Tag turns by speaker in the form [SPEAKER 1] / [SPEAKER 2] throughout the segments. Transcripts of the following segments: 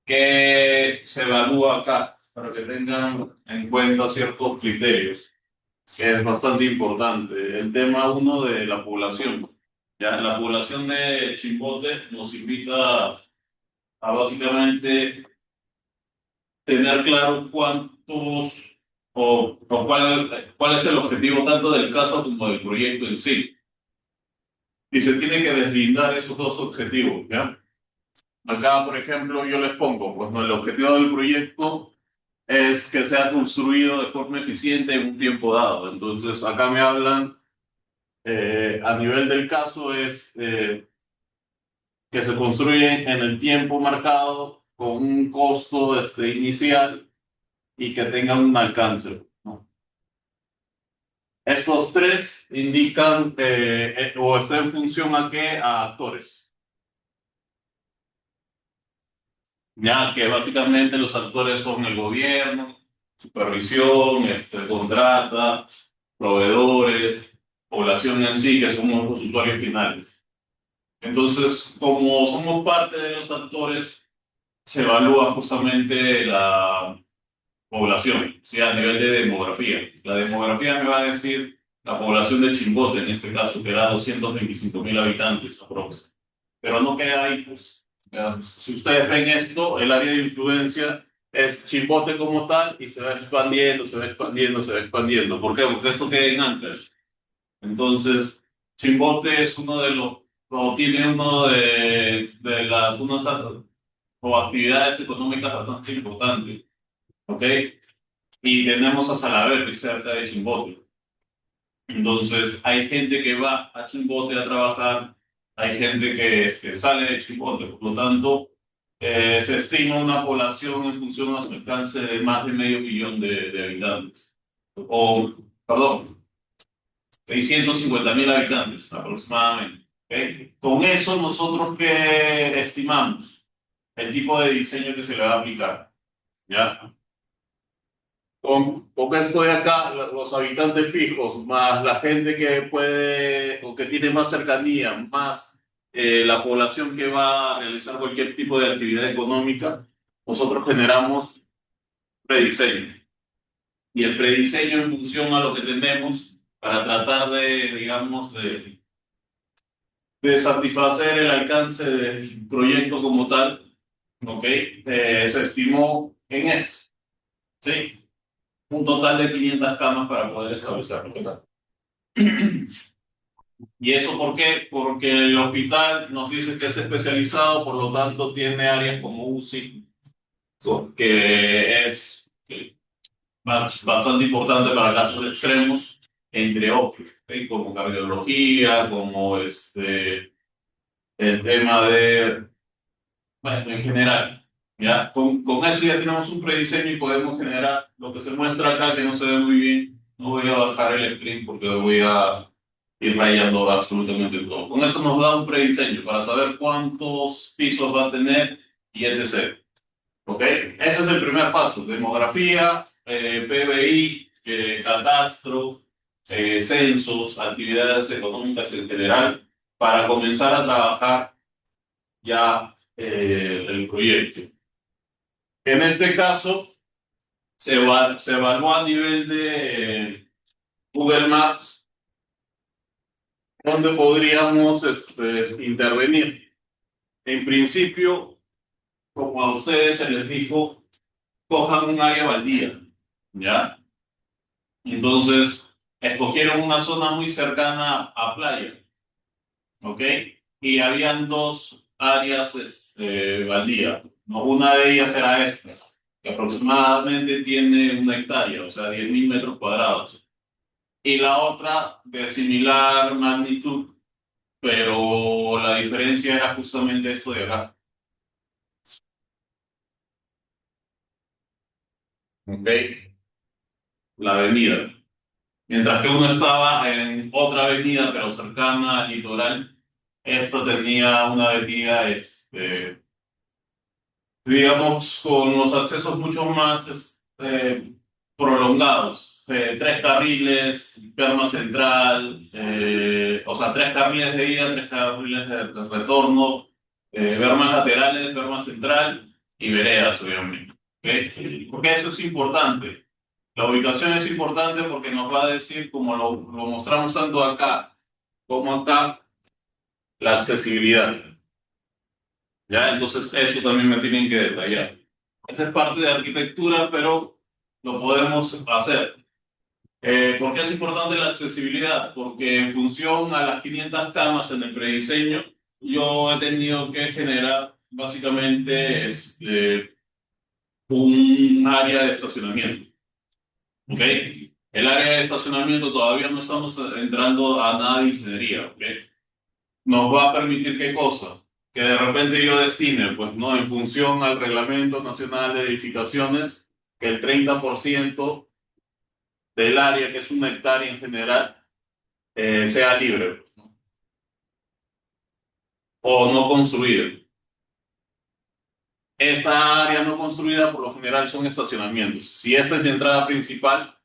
[SPEAKER 1] ¿Qué se evalúa acá? Para que tengan en cuenta ciertos criterios, que es bastante importante. El tema uno de la población. Ya, la población de Chimbote nos invita a básicamente tener claro cuántos o cuál es el objetivo tanto del caso como del proyecto en sí. Y se tiene que deslindar esos dos objetivos, ¿ya? Acá, por ejemplo, yo les pongo, pues no, el objetivo del proyecto es que sea construido de forma eficiente en un tiempo dado. Entonces, acá me hablan, a nivel del caso, es que se construye en el tiempo marcado con un costo inicial y que tenga un alcance, ¿no? Estos tres indican o está en función a qué, a actores, ya que básicamente los actores son el gobierno, supervisión, contrata, proveedores, población en sí, que somos los usuarios finales. Entonces, como somos parte de los actores, se evalúa justamente la población, ¿sí? A nivel de demografía. La demografía me va a decir la población de Chimbote, en este caso, que era 225.000 habitantes aproximadamente. Pero no queda ahí, pues. Si ustedes ven esto, el área de influencia es Chimbote como tal y se va expandiendo, se va expandiendo, se va expandiendo. ¿Por qué? Porque esto queda en Ancash. Entonces, Chimbote es uno de los, o tiene uno de las, unas o actividades económicas bastante importantes, ¿ok? Y tenemos a Salaberry cerca de Chimbote. Entonces, hay gente que va a Chimbote a trabajar, hay gente que sale de Chimbote, por lo tanto, se estima una población en función a su alcance de más de medio millón de habitantes. O, perdón, 650.000 habitantes aproximadamente. ¿Ok? Con eso, nosotros qué estimamos el tipo de diseño que se le va a aplicar. ¿Ya? Con esto de acá, los habitantes fijos, más la gente que puede o que tiene más cercanía, más la población que va a realizar cualquier tipo de actividad económica, nosotros generamos prediseño. Y el prediseño en función a lo que tenemos para tratar de, digamos, de satisfacer el alcance del proyecto como tal, ¿ok? Se estimó en esto, ¿sí? Un total de 500 camas para poder establecerlo. ¿Y eso por qué? Porque el hospital nos dice que es especializado, por lo tanto tiene áreas como UCI, que es bastante importante para casos extremos, entre otros, ¿ok? Como cardiología, como el tema de, bueno, en general. ¿Ya? Con eso ya tenemos un prediseño y podemos generar lo que se muestra acá, que no se ve muy bien. No voy a bajar el screen porque voy a ir rayando absolutamente todo. Con eso nos da un prediseño para saber cuántos pisos va a tener y etc. ¿Ok? Ese es el primer paso. Demografía, PBI, catastro, censos, actividades económicas en general, para comenzar a trabajar ya el proyecto. En este caso, se evaluó a nivel de Google Maps dónde podríamos intervenir. En principio, como a ustedes se les dijo, cojan un área baldía, ¿ya? Entonces, escogieron una zona muy cercana a playa, ¿ok? Y habían dos áreas baldías, ¿no? Una de ellas era esta, que aproximadamente tiene 1 hectárea, o sea, 10.000 metros cuadrados. Y la otra de similar magnitud, pero la diferencia era justamente esto de acá, ¿ok? La avenida. Mientras que uno estaba en otra avenida, pero cercana al litoral, esta tenía una avenida, digamos, con los accesos mucho más prolongados. 3 carriles, perma central, o sea, 3 carriles de ida, 3 carriles de retorno, bermas laterales, berma central y veredas, obviamente. ¿Ok? Porque eso es importante. La ubicación es importante porque nos va a decir, como lo mostramos tanto acá como acá, la accesibilidad. ¿Ya? Entonces, eso también me tienen que detallar. Esa es parte de arquitectura, pero lo podemos hacer. ¿Por qué es importante la accesibilidad? Porque en función a las 500 camas en el prediseño, yo he tenido que generar básicamente un área de estacionamiento. ¿Ok? El área de estacionamiento todavía no estamos entrando a nada de ingeniería. ¿Ok? Nos va a permitir qué cosa, que de repente yo destine, pues no, en función al Reglamento Nacional de Edificaciones, que el 30% del área, que es una hectárea en general, sea libre, pues, ¿no? O no construida. Esta área no construida por lo general son estacionamientos. Si esta es mi entrada principal,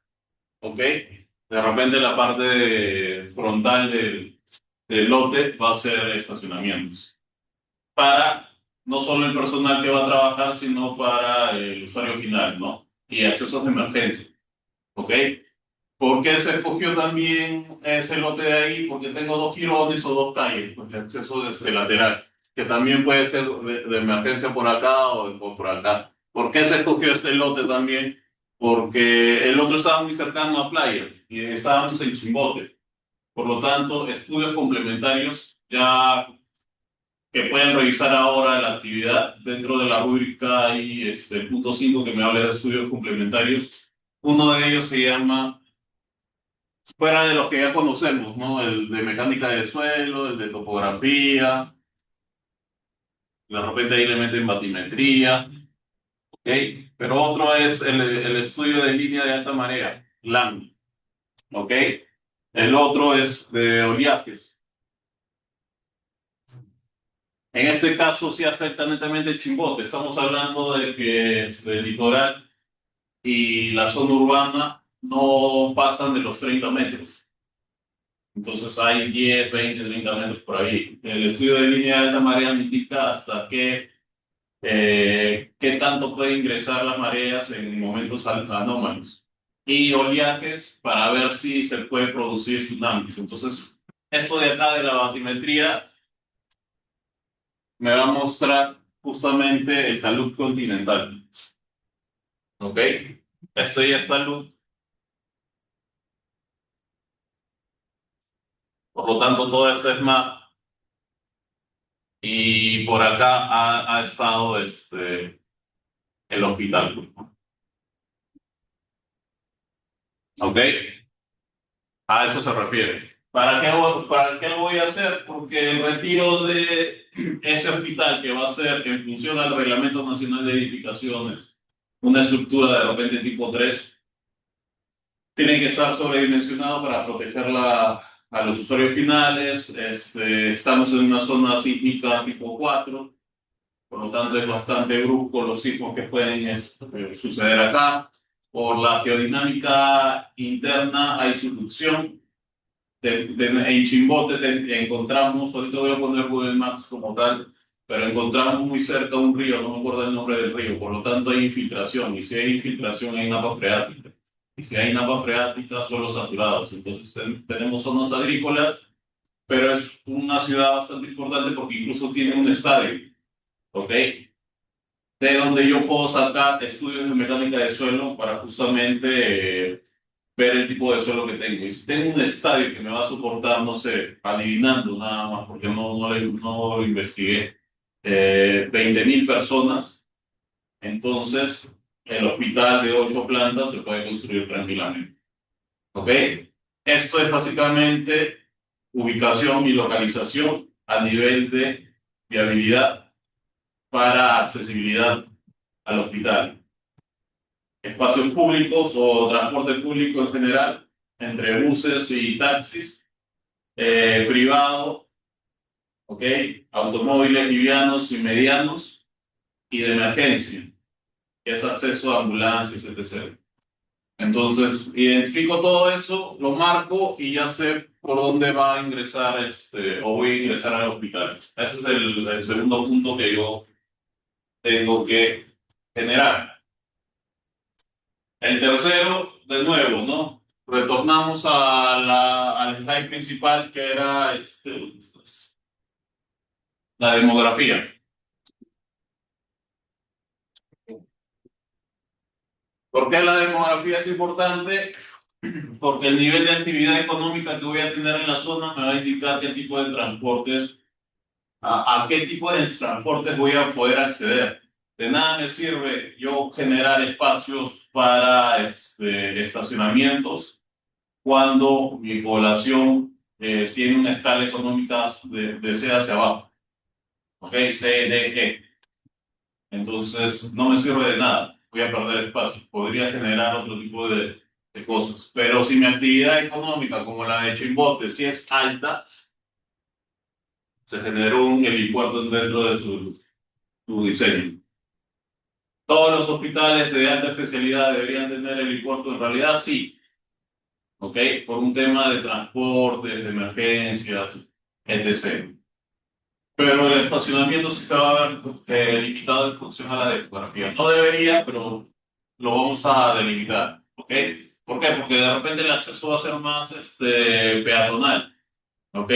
[SPEAKER 1] ¿ok? De repente la parte frontal del lote va a ser estacionamientos. Para no solo el personal que va a trabajar, sino para el usuario final, ¿no? Y accesos de emergencia, ¿ok? ¿Por qué se escogió también ese lote de ahí? Porque tengo dos girones o dos calles, pues de acceso desde lateral, que también puede ser de emergencia por acá o por acá. ¿Por qué se escogió ese lote también? Porque el otro estaba muy cercano a playa y estábamos en Chimbote. Por lo tanto, estudios complementarios ya que pueden revisar ahora la actividad. Dentro de la rúbrica hay el punto 5 que me habla de estudios complementarios. Uno de ellos se llama, fuera de los que ya conocemos, ¿no? El de mecánica de suelo, el de topografía, de repente ahí le meten batimetría, ¿ok? Pero otro es el estudio de línea de alta marea, LAN, ¿ok? El otro es de oleajes. En este caso sí afecta netamente Chimbote. Estamos hablando de que es del litoral y la zona urbana no pasan de los 30 metros. Entonces hay 10, 20, 30 metros por ahí. El estudio de línea de alta marea me indica hasta qué tanto puede ingresar las mareas en momentos anómalos. Y oleajes para ver si se puede producir tsunamis. Entonces, esto de acá de la batimetría me va a mostrar justamente el talud continental. ¿Ok? Esto ya es talud. Por lo tanto, todo esto es más. Y por acá ha estado el hospital. ¿Ok? A eso se refiere. ¿Para qué lo voy a hacer? Porque el retiro de ese hospital que va a ser en función al Reglamento Nacional de Edificaciones, una estructura de repente tipo 3 tiene que estar sobredimensionado para protegerla a los usuarios finales. Estamos en una zona sísmica tipo 4. Por lo tanto, es bastante brusco los sismos que pueden suceder acá. Por la geodinámica interna hay subducción. En Chimbote encontramos, ahorita voy a poner Google Maps como tal, pero encontramos muy cerca un río, no me acuerdo el nombre del río, por lo tanto hay infiltración. Y si hay infiltración, hay napa freática. Y si hay napa freática, suelos saturados. Entonces tenemos zonas agrícolas, pero es una ciudad bastante importante porque incluso tiene un estadio. ¿Ok? De donde yo puedo sacar estudios de mecánica de suelo para justamente ver el tipo de suelo que tengo. Y si tengo un estadio que me va a soportar, no sé, adivinando nada más, porque no lo investigué, 20.000 personas, entonces el hospital de 8 plantas se puede construir tranquilamente. ¿Ok? Esto es básicamente ubicación y localización a nivel de viabilidad para accesibilidad al hospital. Espacios públicos o transporte público en general, entre buses y taxis, privado, ¿ok? Automóviles livianos y medianos y de emergencia, que es acceso a ambulancias, etc. Entonces, identifico todo eso, lo marco y ya sé por dónde va a ingresar o voy a ingresar al hospital. Ese es el segundo punto que yo tengo que generar. El tercero, de nuevo, ¿no? Retornamos al slide principal que era la demografía. ¿Por qué la demografía es importante? Porque el nivel de actividad económica que voy a tener en la zona me va a indicar qué tipo de transportes, a qué tipo de transportes voy a poder acceder. De nada me sirve yo generar espacios para estacionamientos cuando mi población tiene una escala económica de C hacia abajo, ¿ok? C, D, E. Entonces, no me sirve de nada. Voy a perder espacio. Podría generar otro tipo de cosas. Pero si mi actividad económica, como la de Chimbote, si es alta, se generó un helipuerto dentro de su diseño. ¿Todos los hospitales de alta especialidad deberían tener helipuerto? En realidad, sí. ¿Ok? Por un tema de transportes, de emergencias, etc. Pero el estacionamiento sí se va a ver limitado en función a la demografía. No debería, pero lo vamos a delimitar, ¿ok? ¿Por qué? Porque de repente el acceso va a ser más peatonal, ¿ok?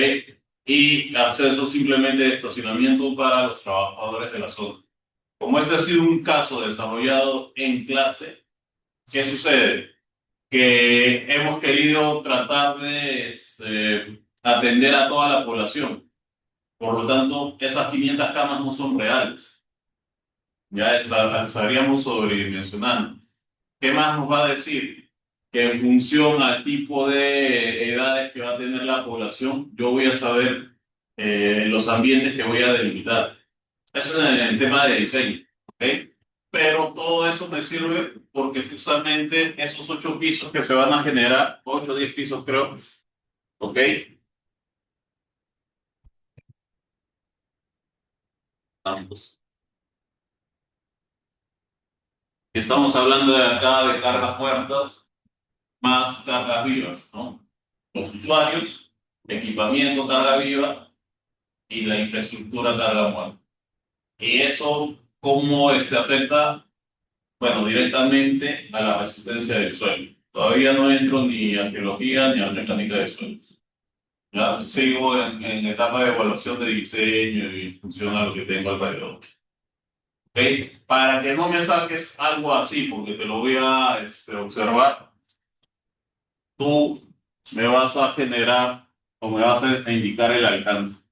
[SPEAKER 1] Y acceso simplemente de estacionamiento para los trabajadores de la zona. Como este ha sido un caso desarrollado en clase, ¿qué sucede? Que hemos querido tratar de atender a toda la población. Por lo tanto, esas 500 camas no son reales. Ya estaríamos sobredimensionando. ¿Qué más nos va a decir? Que en función al tipo de edades que va a tener la población, yo voy a saber los ambientes que voy a delimitar. Eso es en el tema de diseño, ¿ok? Pero todo eso me sirve porque justamente esos 8 pisos que se van a generar, 8 o 10 pisos creo, ¿ok? Ambos. Estamos hablando de acá de cargas muertas más cargas vivas, ¿no? Los usuarios, equipamiento, carga viva y la infraestructura, carga muerta. Y eso, ¿cómo afecta? Bueno, directamente a la resistencia del suelo. Todavía no entro ni a geología ni a mecánica de suelos. Ya sigo en etapa de evaluación de diseño y en función a lo que tengo alrededor. ¿Ok? Para que no me saques algo así, porque te lo voy a observar, tú me vas a generar o me vas a indicar el alcance,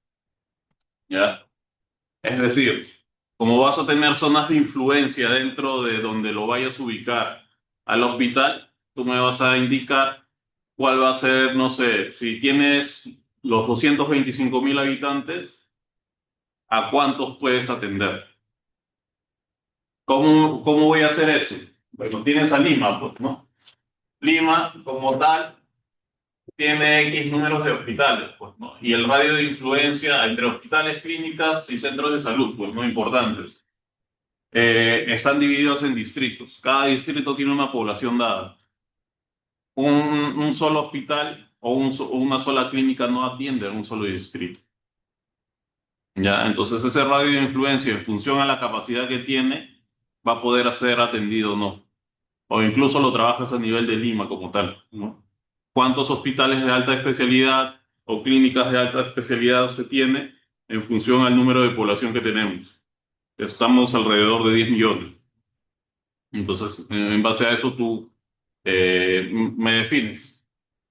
[SPEAKER 1] ¿ya? Es decir, como vas a tener zonas de influencia dentro de donde lo vayas a ubicar al hospital, tú me vas a indicar cuál va a ser, no sé, si tienes los 225.000 habitantes, ¿a cuántos puedes atender? ¿Cómo voy a hacer eso? Bueno, tienes a Lima, pues, ¿no? Lima, como tal, tiene X números de hospitales, pues, ¿no? Y el radio de influencia entre hospitales, clínicas y centros de salud, pues, no importantes. Están divididos en distritos. Cada distrito tiene una población dada. Un solo hospital o una sola clínica no atiende a un solo distrito. ¿Ya? Entonces ese radio de influencia en función a la capacidad que tiene va a poder ser atendido o no. O incluso lo trabajas a nivel de Lima como tal, ¿no? ¿Cuántos hospitales de alta especialidad o clínicas de alta especialidad se tiene en función al número de población que tenemos? Estamos alrededor de 10 millones. Entonces, en base a eso tú me defines.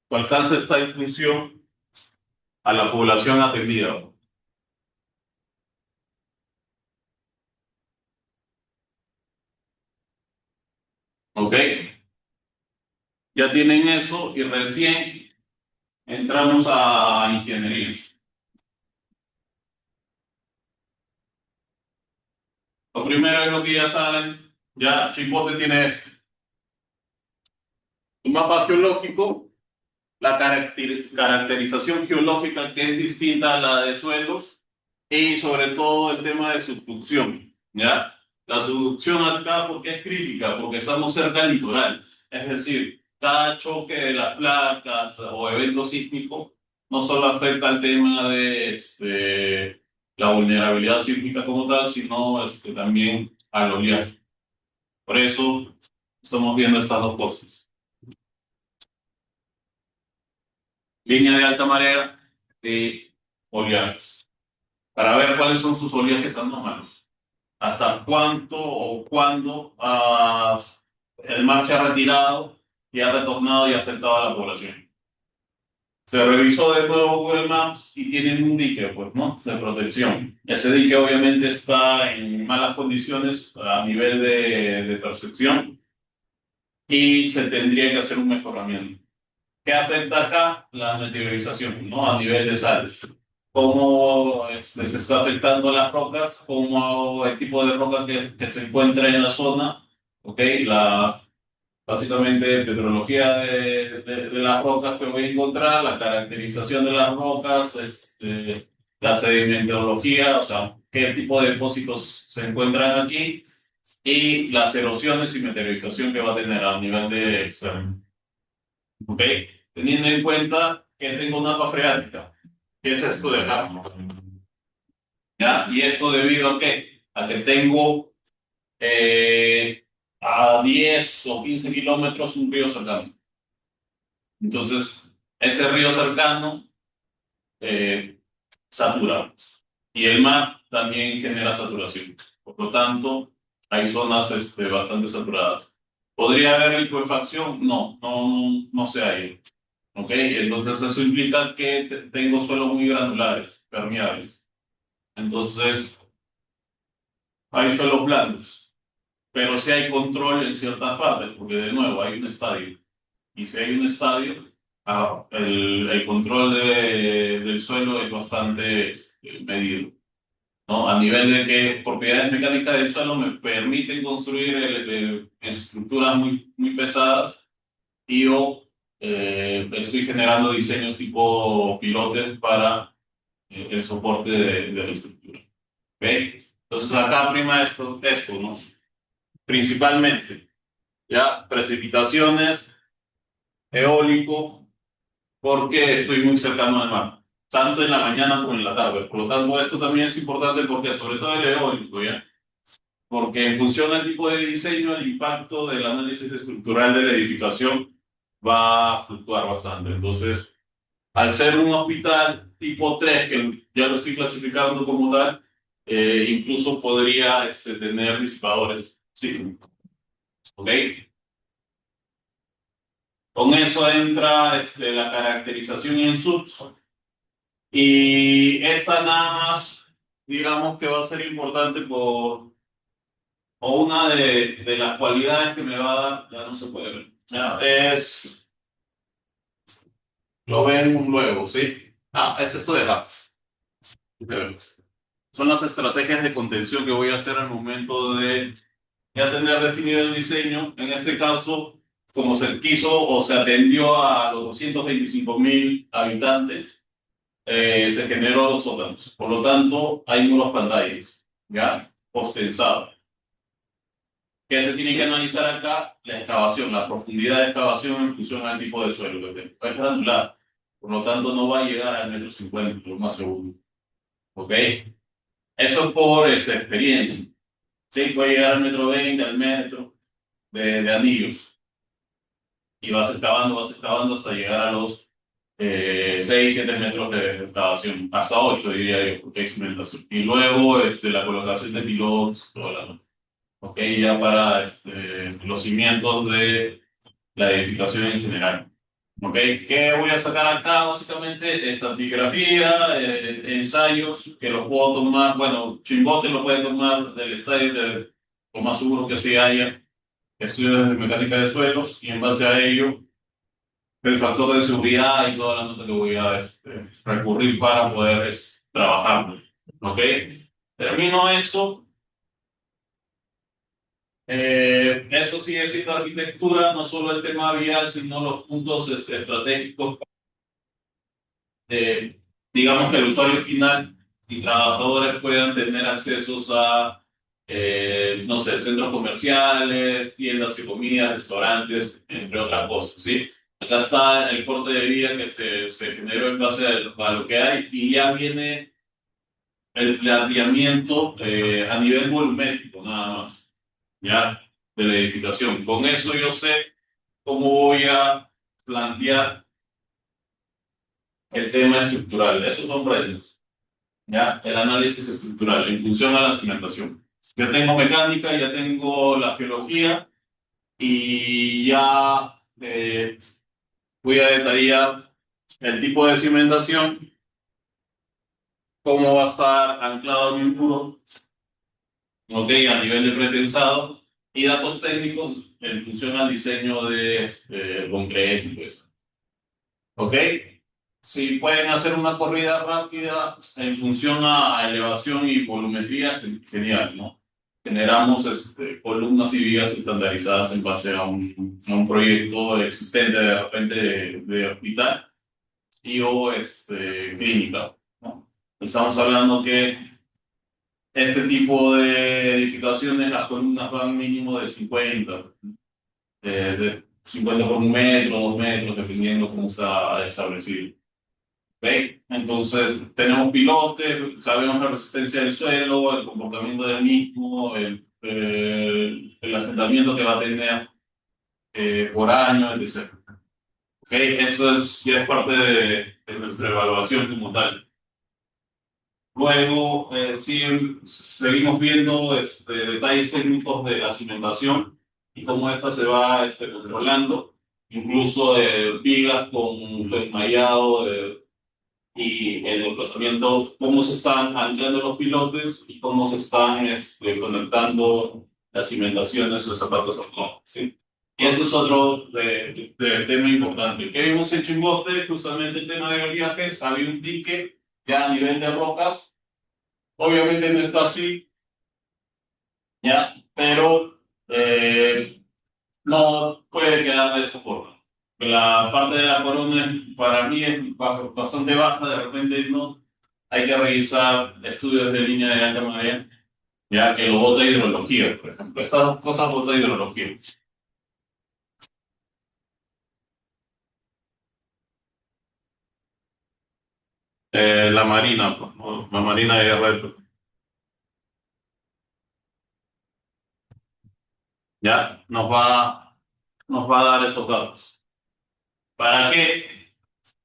[SPEAKER 1] Tu alcance está en función a la población atendida. ¿Ok? Ya tienen eso y recién entramos a ingeniería. Lo primero es lo que ya saben, ya Chimbote tiene un mapa geológico, la caracterización geológica que es distinta a la de suelos y sobre todo el tema de subducción, ¿ya? La subducción acá, ¿por qué es crítica? Porque estamos cerca del litoral, es decir, cada choque de las placas o evento sísmico no solo afecta al tema de la vulnerabilidad sísmica como tal, sino también al oleaje. Por eso estamos viendo estas dos cosas. Línea de alta marea de oleajes. Para ver cuáles son sus oleajes anómalos. Hasta cuánto o cuándo el mar se ha retirado y ha retornado y ha afectado a la población. Se revisó de nuevo Google Maps y tienen un dique, pues, ¿no? De protección. Ese dique obviamente está en malas condiciones a nivel de percepción y se tendría que hacer un mejoramiento. ¿Qué afecta acá? La meteorización, ¿no? A nivel de sales. Cómo se está afectando las rocas, cómo el tipo de roca que se encuentra en la zona, ¿ok? Básicamente, petrología de las rocas que voy a encontrar, la caracterización de las rocas, la sedimentología, o sea, qué tipo de depósitos se encuentran aquí y las erosiones y meteorización que va a tener a nivel de externo. ¿Ok? Teniendo en cuenta que tengo una napa freática. ¿Qué es esto de acá? ¿Ya? ¿Y esto debido a qué? A que tengo a 10 o 15 kilómetros un río cercano. Entonces, ese río cercano eh, satura. Y el mar también genera saturación. Por lo tanto, hay zonas bastante saturadas. ¿Podría haber licuefacción? No, no se hay. ¿Ok? Entonces eso implica que tengo suelos muy granulares, permeables. Entonces hay suelos blandos, pero sí hay control en ciertas partes, porque de nuevo hay un estadio. Y si hay un estadio, el control del suelo es bastante medido, ¿no? A nivel de que propiedades mecánicas del suelo me permiten construir estructuras muy pesadas y yo estoy generando diseños tipo pilotes para el soporte de la estructura. ¿Ok? Entonces acá prima esto, ¿no? Principalmente, ya, precipitaciones, eólico, porque estoy muy cercano al mar, tanto en la mañana como en la tarde. Por lo tanto, esto también es importante porque, sobre todo el eólico, ¿ya? Porque en función del tipo de diseño, el impacto del análisis estructural de la edificación va a fluctuar bastante. Entonces, al ser un hospital tipo 3 que ya lo estoy clasificando como tal, incluso podría tener disipadores. Sí, ¿ok? Con eso entra la caracterización en subs. Y esta nada más, digamos que va a ser importante o una de las cualidades que me va a dar, ya no se puede ver. Ya, lo ven luego, ¿sí? Es esto de acá. Son las estrategias de contención que voy a hacer al momento de ya tener definido el diseño. En este caso, como se quiso o se atendió a los 225.000 habitantes, se generó dos sótanos. Por lo tanto, hay muros pantallas, ¿ya? Postensados. ¿Qué se tiene que analizar acá? La excavación, la profundidad de excavación en función al tipo de suelo que tengo. Es granular. Por lo tanto, no va a llegar al 1,50 m, lo más seguro. ¿Ok? Eso es por esa experiencia. Sí, puede llegar al 1,20 m, al metro de anillos. Y vas excavando hasta llegar a los 6, 7 metros de excavación. Hasta 8 diría yo, porque hay cimentación. Y luego la colocación de pilotos, toda la nota. Ok, ya para los cimientos de la edificación en general. Ok, ¿qué voy a sacar acá? Básicamente, estratigrafía, ensayos que los puedo tomar. Bueno, Chimbote lo puede tomar del estadio, lo más seguro que sí haya estudios de mecánica de suelos, y en base a ello, el factor de seguridad y toda la nota que voy a recurrir para poder trabajar. Ok, termino eso. Eso sigue siendo arquitectura, no solo el tema vial, sino los puntos estratégicos. eh, digamos que el usuario final y trabajadores puedan tener accesos a, no sé, centros comerciales, tiendas de comida, restaurantes, entre otras cosas, ¿sí? Acá está el corte de vía que se generó en base a lo que hay, y ya viene el planteamiento a nivel volumétrico, nada más. ¿ya? De la edificación. Con eso yo sé cómo voy a plantear el tema estructural. Esos son retos, ¿ya? El análisis estructural en función a la cimentación. Ya tengo mecánica, ya tengo la geología y ya voy a detallar el tipo de cimentación, cómo va a estar anclado mi muro, ¿ok? A nivel de pretensado y datos técnicos en función al diseño de concreto y todo eso. ¿Ok? Si pueden hacer una corrida rápida en función a elevación y volumetría, genial, ¿no? Generamos columnas y vías estandarizadas en base a un proyecto existente de repente de hospital y o clínica, ¿no? Estamos hablando que este tipo de edificaciones, las columnas van mínimo de 50, de 50 por 1 metro, 2 metros, dependiendo cómo está establecido. ¿Ok? Entonces, tenemos pilotes, sabemos la resistencia del suelo, el comportamiento del mismo, el asentamiento que va a tener por año, etc. ¿Ok? Eso ya es parte de nuestra evaluación como tal. Luego, sí, seguimos viendo detalles técnicos de la cimentación y cómo ésta se va controlando, incluso vigas con su enmayado y el desplazamiento, cómo se están anclando los pilotes y cómo se están conectando las cimentaciones, los zapatos autónomos, ¿sí? Y esto es otro tema importante. ¿Qué hemos hecho en bote? Justamente el tema de viajes, había un dique ya a nivel de rocas. Obviamente no está así, ¿ya? Pero no puede quedar de esa forma. La parte de la corona para mí es bastante baja, de repente no. Hay que revisar estudios de línea de alta marea, ya que lo bota hidrología, por ejemplo. Estas dos cosas bota hidrología. La marina, pues, ¿no? La marina de guerra, ya nos va a dar esos datos. ¿Para qué?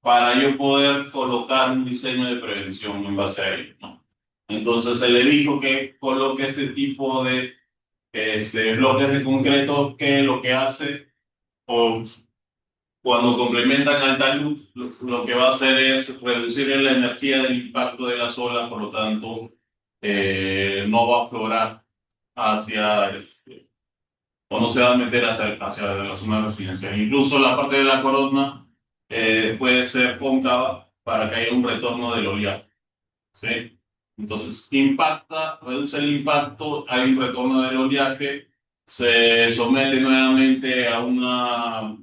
[SPEAKER 1] Para yo poder colocar un diseño de prevención en base a ello, ¿no? Entonces se le dijo que coloque este tipo de bloques de concreto que lo que hace, o cuando complementan al talud, lo que va a hacer es reducir la energía del impacto de las olas, por lo tanto, no va a aflorar hacia, o no se va a meter hacia la zona residencial. Incluso la parte de la corona puede ser cóncava para que haya un retorno del oleaje, ¿sí? Entonces, impacta, reduce el impacto, hay un retorno del oleaje, se somete nuevamente a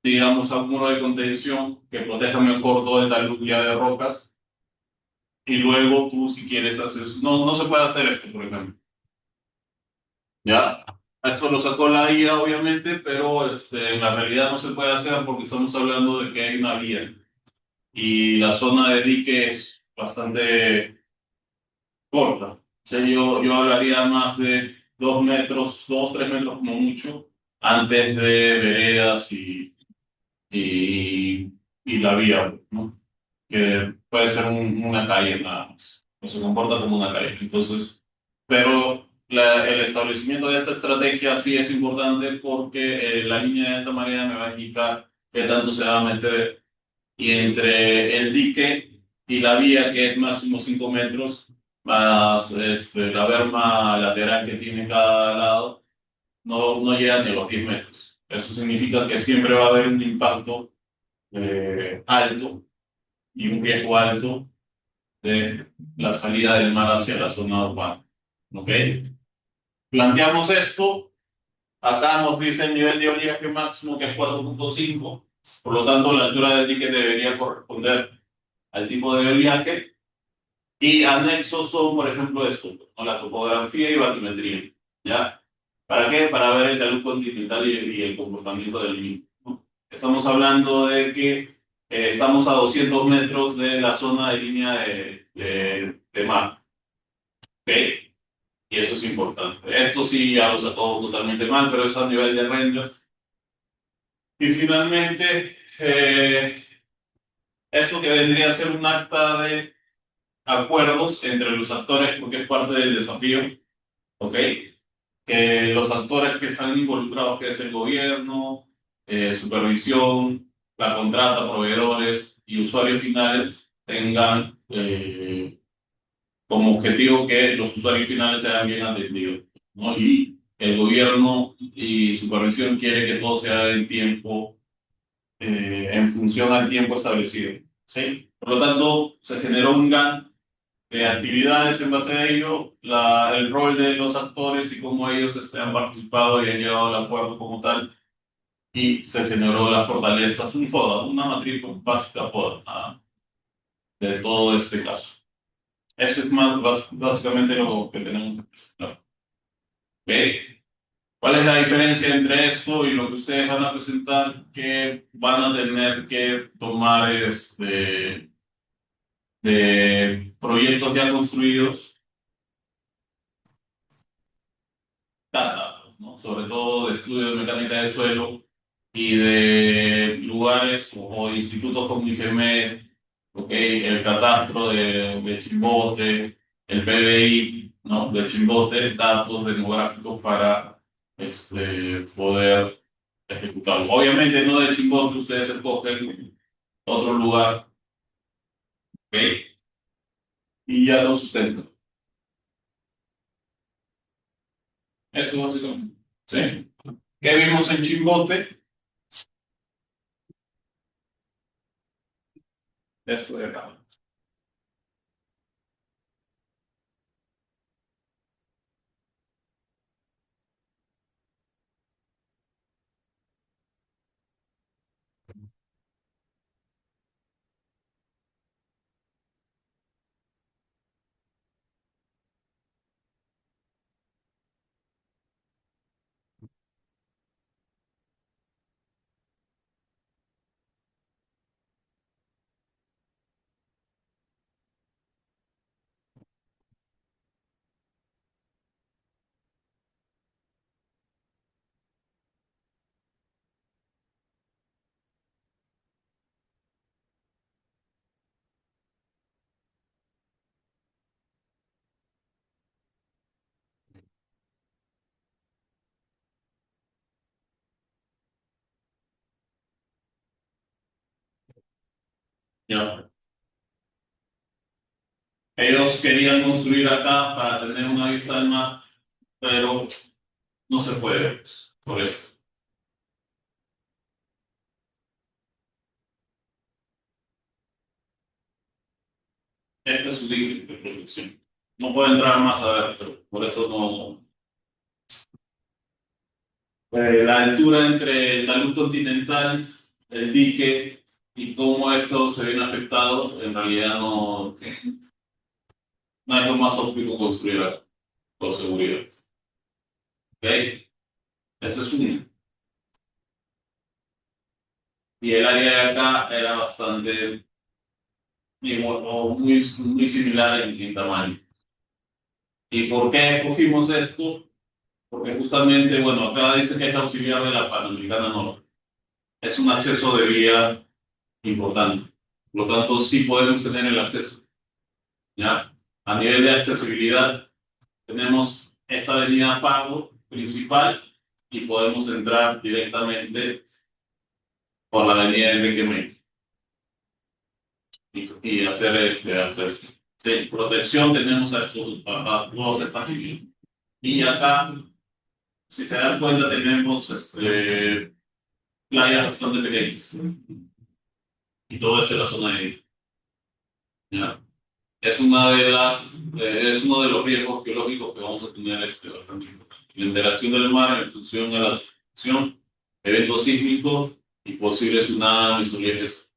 [SPEAKER 1] digamos, a un muro de contención que proteja mejor todo el talud ya de rocas, y luego tú, si quieres, haces, no, no se puede hacer esto, por ejemplo, ¿ya? Esto lo sacó la IA, obviamente, pero en la realidad no se puede hacer porque estamos hablando de que hay una vía y la zona de dique es bastante corta. O sea, yo hablaría más de 2 metros, 2, 3 metros como mucho, antes de veredas y, y la vía, ¿no? Que puede ser una calle nada más, o se comporta como una calle. Entonces, pero el establecimiento de esta estrategia sí es importante porque la línea de alta marea me va a indicar qué tanto se va a meter y entre el dique y la vía, que es máximo 5 metros, más la berma lateral que tiene cada lado, no llega ni a los 10 metros. Eso significa que siempre va a haber un impacto alto y un riesgo alto de la salida del mar hacia la zona urbana. ¿Ok? Planteamos esto. Acá nos dice el nivel de oleaje máximo que es 4,5. Por lo tanto, la altura del dique debería corresponder al tipo de oleaje. Y anexos son, por ejemplo, esto, ¿no? La topografía y batimetría. ¿Ya? ¿Para qué? Para ver el talud continental y el comportamiento del mismo, ¿no? Estamos hablando de que estamos a 200 metros de la zona de línea de mar. ¿Ok? y eso es importante. Esto sí ya lo sacó totalmente mal, pero eso a nivel de render. Y finalmente, esto que vendría a ser un acta de acuerdos entre los actores, porque es parte del desafío, ¿ok? Que los actores que están involucrados, que es el gobierno, supervisión, la contrata, proveedores y usuarios finales, tengan como objetivo que los usuarios finales sean bien atendidos, ¿no? Y el gobierno y supervisión quiere que todo se haga en tiempo, en función al tiempo establecido, ¿sí? Por lo tanto, se generó un GAN de actividades en base a ello, el rol de los actores y cómo ellos han participado y han llegado al acuerdo como tal, y se generó la fortaleza, es un FODA, una matriz básica FODA, de todo este caso. Eso es más básicamente lo que tenemos que presentar. ¿Ok? ¿Cuál es la diferencia entre esto y lo que ustedes van a presentar? Que van a tener que tomar de proyectos ya construidos data, ¿no? Sobre todo de estudios de mecánica de suelo y de lugares o institutos como IGEMET, ¿okay? El catastro de Chimbote, el PBI, ¿no? De Chimbote, datos demográficos para poder ejecutarlo. Obviamente no de Chimbote, ustedes escogen otro lugar, ¿ok? Y ya lo sustentan. Eso básicamente. ¿Sí? ¿Qué vimos en Chimbote? Eso de acá. Ya. Ellos querían construir acá para tener una vista al mar, pero no se puede, pues, por eso. Este es su límite de protección. No puede entrar más a ver, pero por eso no. La altura entre el talud continental, el dique y cómo esto se viene afectado, en realidad no es lo más óptimo construir acá, por seguridad. ¿Ok? Eso es uno. Y el área de acá era bastante igual, o muy similar en tamaño. ¿Y por qué escogimos esto? Porque justamente, bueno, acá dice que es la auxiliar de la Panamericana Norte. Es un acceso de vía importante. Por lo tanto, sí podemos tener el acceso, ¿ya? A nivel de accesibilidad, tenemos esta avenida Pago principal y podemos entrar directamente por la avenida Enrique May y hacer este acceso. De protección tenemos a todas estas líneas. Y acá, si se dan cuenta, tenemos playas bastante pequeñas. Y todo eso es la zona de, ¿ya? Es una de es uno de los riesgos geológicos que vamos a tener bastante importante. La interacción del mar en función a la sucesión, eventos sísmicos y posibles tsunamis o oleajes.